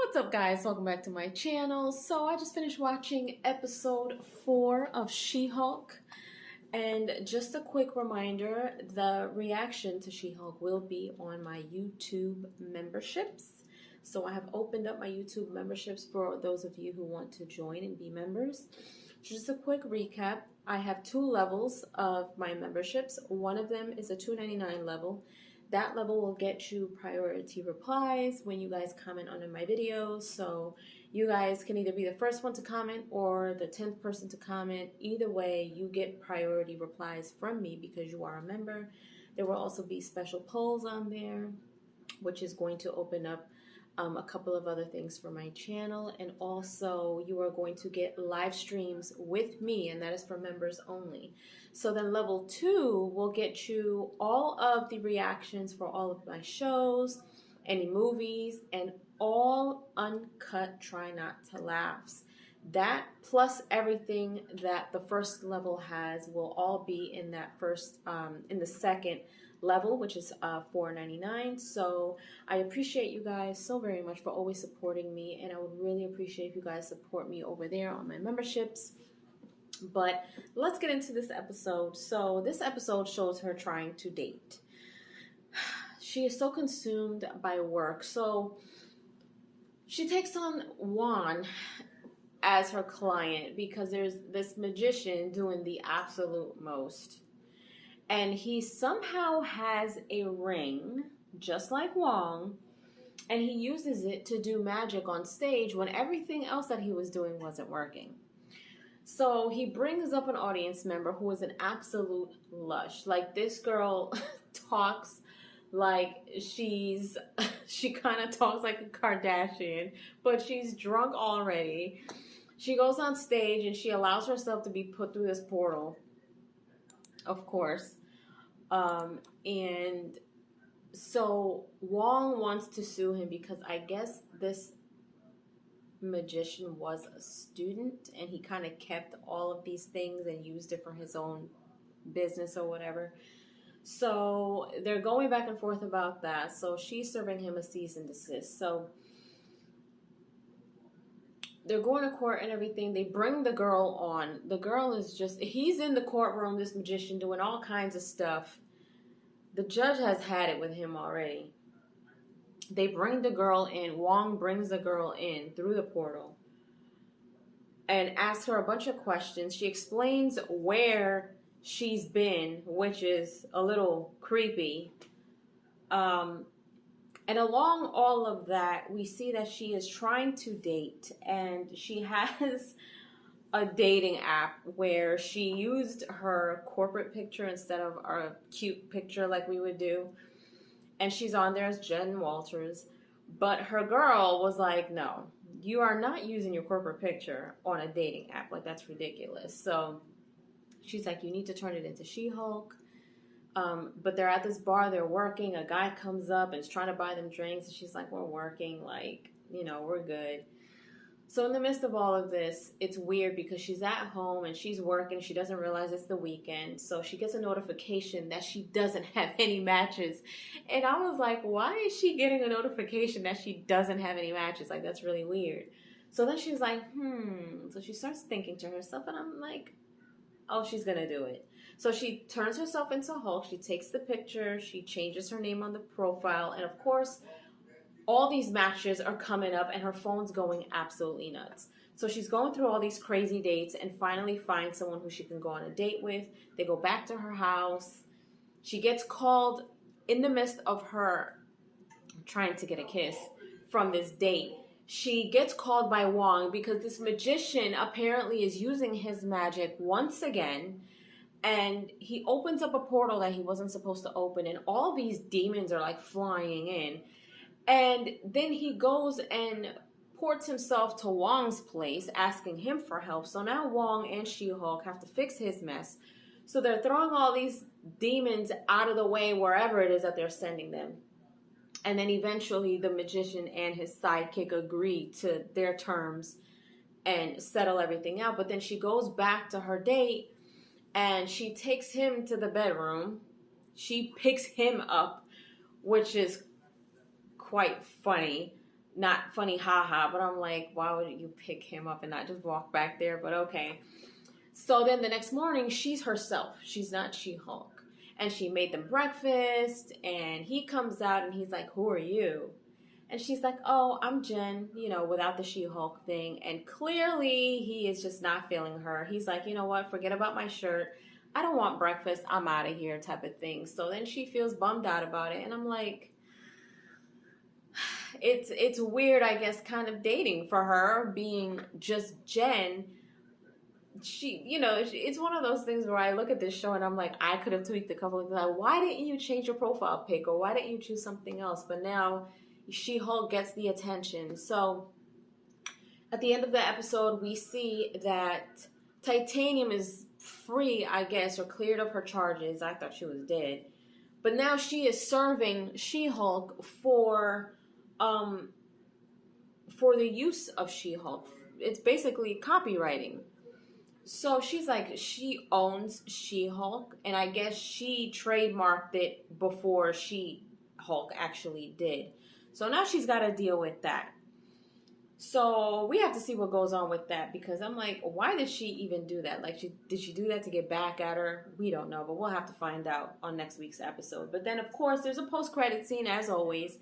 What's up, guys? Welcome back to my channel. So I just finished watching episode 4 of She-Hulk, and just a quick reminder, the reaction to She-Hulk will be on my YouTube memberships. So I have opened up my YouTube memberships for those of you who want to join and be members. Just a quick recap, I have 2 levels of my memberships. One of them is a $2.99 level. That level will get you priority replies when you guys comment on my videos. So you guys can either be the first one to comment or the 10th person to comment. Either way, you get priority replies from me because you are a member. There will also be special polls on there, which is going to open up a couple of other things for my channel. And also you are going to get live streams with me, and that is for members only. So then level 2 will get you all of the reactions for all of my shows, any movies, and all uncut try not to laughs. That plus everything that the first level has will all be in that first in the second level, which is $4.99. So I appreciate you guys so very much for always supporting me, and I would really appreciate if you guys support me over there on my memberships. But let's get into this episode. So this episode shows her trying to date. She is so consumed by work. So she takes on Juan as her client because there's this magician doing the absolute most. And he somehow has a ring, just like Wong, and he uses it to do magic on stage when everything else that he was doing wasn't working. So he brings up an audience member who is an absolute lush. Like, this girl talks like she kind of talks like a Kardashian, but she's drunk already. She goes on stage and she allows herself to be put through this portal, of course. And so Wong wants to sue him because I guess this magician was a student and he kind of kept all of these things and used it for his own business or whatever. So they're going back and forth about that. So she's serving him a cease and desist. So they're going to court and everything. They bring the girl on. The girl is just, he's in the courtroom, this magician, doing all kinds of stuff. The judge has had it with him already. They bring the girl in. Wong brings the girl in through the portal and asks her a bunch of questions. She explains where she's been, which is a little creepy. And along all of that, we see that she is trying to date, and she has a dating app where she used her corporate picture instead of our cute picture like we would do. And she's on there as Jen Walters. But her girl was like, no, you are not using your corporate picture on a dating app. Like, that's ridiculous. So she's like, you need to turn it into She-Hulk. But they're at this bar, they're working. A guy comes up and is trying to buy them drinks. And she's like, we're working, like, you know, we're good. So in the midst of all of this, it's weird because she's at home and she's working. She doesn't realize it's the weekend. So she gets a notification that she doesn't have any matches. And I was like, why is she getting a notification that she doesn't have any matches? Like, that's really weird. So then she's like, So she starts thinking to herself, and I'm like, oh, she's going to do it. So she turns herself into Hulk. She takes the picture. She changes her name on the profile. And of course, all these matches are coming up and her phone's going absolutely nuts. So she's going through all these crazy dates and finally finds someone who she can go on a date with. They go back to her house. She gets called in the midst of her trying to get a kiss from this date. She gets called by Wong because this magician apparently is using his magic once again. And he opens up a portal that he wasn't supposed to open. And all these demons are like flying in. And then he goes and ports himself to Wong's place, asking him for help. So now Wong and She-Hulk have to fix his mess. So they're throwing all these demons out of the way wherever it is that they're sending them. And then eventually the magician and his sidekick agree to their terms and settle everything out. But then she goes back to her date and she takes him to the bedroom. She picks him up, which is quite funny. not funny, haha, but I'm like, why would you pick him up and not just walk back there? But okay. So then the next morning, she's herself. She's not She-Hulk. And she made them breakfast, and he comes out and he's like, who are you? And she's like, oh, I'm Jen, you know, without the She-Hulk thing. And clearly he is just not feeling her. He's like, you know what, forget about my shirt. I don't want breakfast. I'm out of here type of thing. So then she feels bummed out about it. And I'm like, it's weird, I guess, kind of dating for her, being just Jen. She, you know, it's one of those things where I look at this show and I'm like, I could have tweaked a couple of things. Like, why didn't you change your profile pic, or why didn't you choose something else? But now She-Hulk gets the attention. So at the end of the episode, we see that Titanium is free, I guess, or cleared of her charges. I thought she was dead. But now she is serving She-Hulk for the use of She-Hulk. It's basically copywriting. So she's like, she owns She-Hulk, and I guess she trademarked it before She-Hulk actually did. So now she's got to deal with that. So we have to see what goes on with that, because I'm like, why did she even do that? Like, did she do that to get back at her? We don't know, but we'll have to find out on next week's episode. But then, of course, there's a post-credit scene, as always,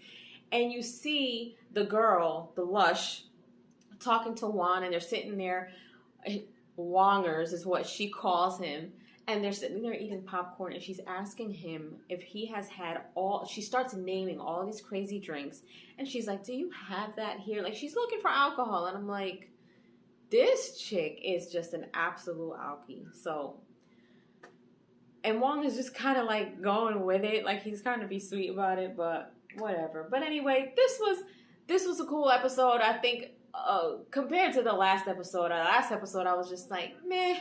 and you see the girl, the Lush, talking to Juan, and they're sitting there. Wongers is what she calls him, and they're sitting there eating popcorn, and she's asking him if he has had she starts naming all these crazy drinks, and she's like, do you have that here? Like, she's looking for alcohol, and I'm like, this chick is just an absolute alkie. So, and Wong is just kind of like going with it, like he's trying to be sweet about it, but whatever. But anyway, this was a cool episode. I think compared to the last episode I was just like, meh.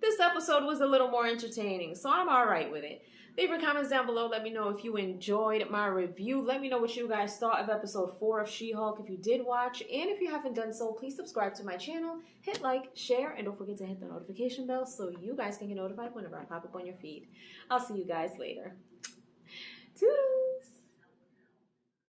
This episode was a little more entertaining, so I'm alright with it. Leave your comments down below. Let me know if you enjoyed my review. Let me know what you guys thought of episode 4 of She-Hulk if you did watch. And if you haven't done so, please subscribe to my channel, hit like, share, and don't forget to hit the notification bell so you guys can get notified whenever I pop up on your feed. I'll see you guys later. Toodles!